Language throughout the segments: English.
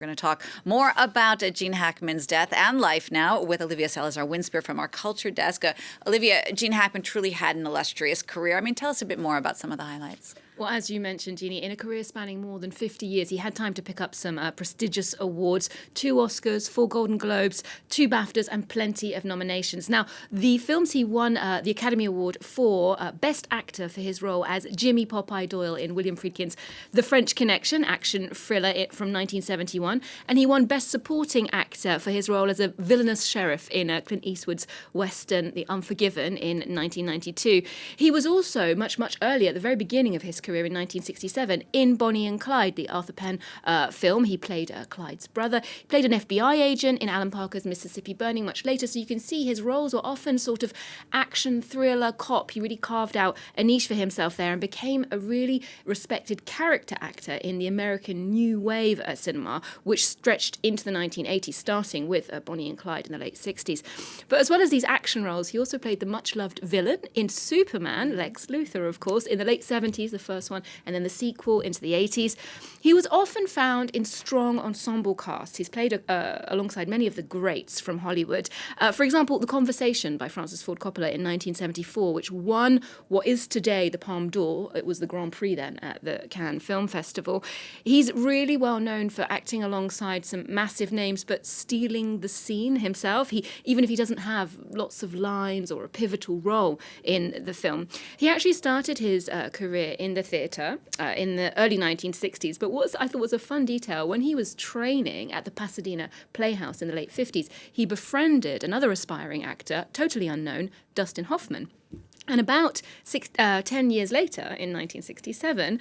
We're going to talk more about Gene Hackman's death and life now with Olivia Salazar-Winspear from our culture desk. Olivia, Gene Hackman truly had an illustrious career. I mean, tell us a bit more about some of the highlights. Well, as you mentioned, Jeannie, in a career spanning more than 50 years, he had time to pick up some prestigious awards, 2 Oscars, 4 Golden Globes, 2 BAFTAs, and plenty of nominations. Now, the films he won the Academy Award for Best Actor for his role as Jimmy Popeye Doyle in William Friedkin's The French Connection, action thriller from 1971, and he won Best Supporting Actor for his role as a villainous sheriff in Clint Eastwood's western The Unforgiven in 1992. He was also, much earlier, at the very beginning of his career in 1967, in Bonnie and Clyde, the Arthur Penn film. He played Clyde's brother. He played an FBI agent in Alan Parker's Mississippi Burning much later, so you can see his roles were often sort of action thriller cop. He really carved out a niche for himself there and became a really respected character actor in the American New Wave cinema, which stretched into the 1980s, starting with Bonnie and Clyde in the late 60s. But as well as these action roles, he also played the much-loved villain in Superman, Lex Luthor, of course, in the late 70s, the first one, and then the sequel into the 80s. He was often found in strong ensemble casts. He's played alongside many of the greats from Hollywood. For example, The Conversation by Francis Ford Coppola in 1974, which won what is today the Palme d'Or. It was the Grand Prix then at the Cannes Film Festival. He's really well known for acting alongside some massive names, but stealing the scene himself. Even if he doesn't have lots of lines or a pivotal role in the film. He actually started his career in the theatre in the early 1960s, but what I thought was a fun detail, when he was training at the Pasadena Playhouse in the late 50s, he befriended another aspiring actor, totally unknown, Dustin Hoffman. And about 10 years later, in 1967,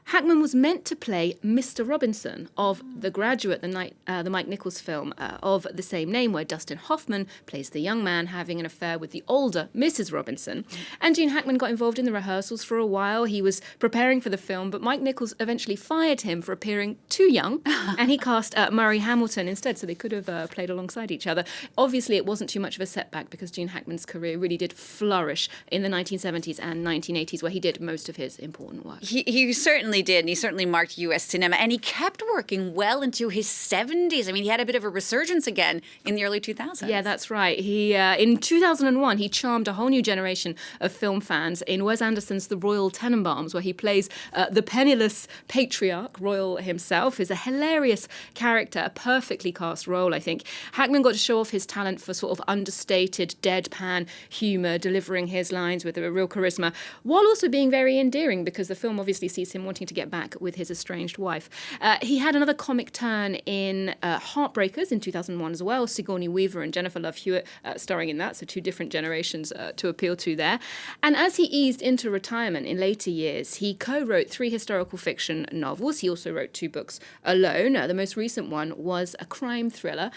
Hackman was meant to play Mr. Robinson of The Graduate, the Mike Nichols film of the same name, where Dustin Hoffman plays the young man having an affair with the older Mrs. Robinson. And Gene Hackman got involved in the rehearsals for a while. He was preparing for the film, but Mike Nichols eventually fired him for appearing too young, and he cast Murray Hamilton instead, so they could have played alongside each other. Obviously, it wasn't too much of a setback because Gene Hackman's career really did flourish in the 1970s and 1980s, where he did most of his important work. He certainly did, and he certainly marked U.S. cinema, and he kept working well into his 70s. I mean, he had a bit of a resurgence again in the early 2000s. Yeah, that's right. He in 2001, he charmed a whole new generation of film fans in Wes Anderson's The Royal Tenenbaums, where he plays the penniless patriarch, Royal himself. Is a hilarious character, a perfectly cast role, I think. Hackman got to show off his talent for sort of understated, deadpan humour, delivering his lines with a real charisma, while also being very endearing, because the film obviously sees him wanting to get back with his estranged wife. He had another comic turn in Heartbreakers in 2001 as well, Sigourney Weaver and Jennifer Love Hewitt starring in that, so 2 different generations to appeal to there. And as he eased into retirement in later years, he co-wrote 3 historical fiction novels. He also wrote 2 books alone. The most recent one was a crime thriller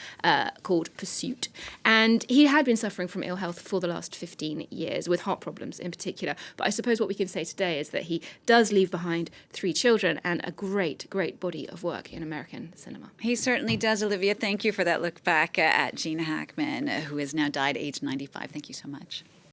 called Pursuit. And he had been suffering from ill health for the last 15 years, with heart problems in particular. But I suppose what we can say today is that he does leave behind 3 children and a great body of work in American cinema. He certainly does, Olivia. Thank you for that look back at Gene Hackman, who has now died aged 95. Thank you so much.